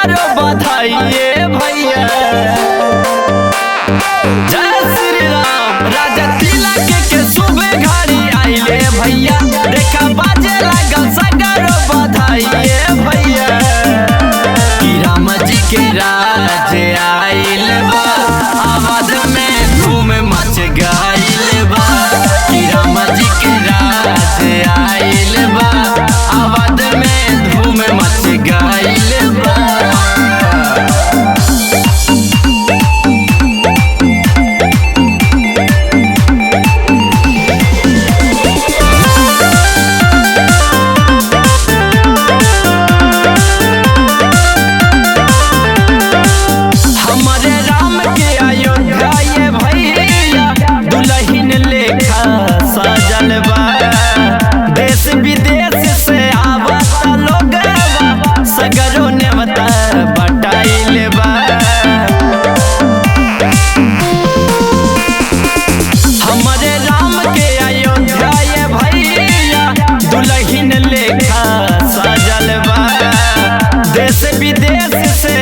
सगरो बधाई भैया। जय श्री राम। राजा तिलक के शुभ घड़ी आइले भैया, देखा बाजे लागल सगरो बधाई भैया। कि राम जी के राज आइल बा, अवध में धूम मच गइल बा। कि राम जी के राज आइल बा, अवध में धूम मच गइल बा। विदेश से आवत लोग सगरो नेवता बटाइल बा। हमारे राम के अयोध्या भैया दुल्हन लेखा सजल बा। देश विदेश से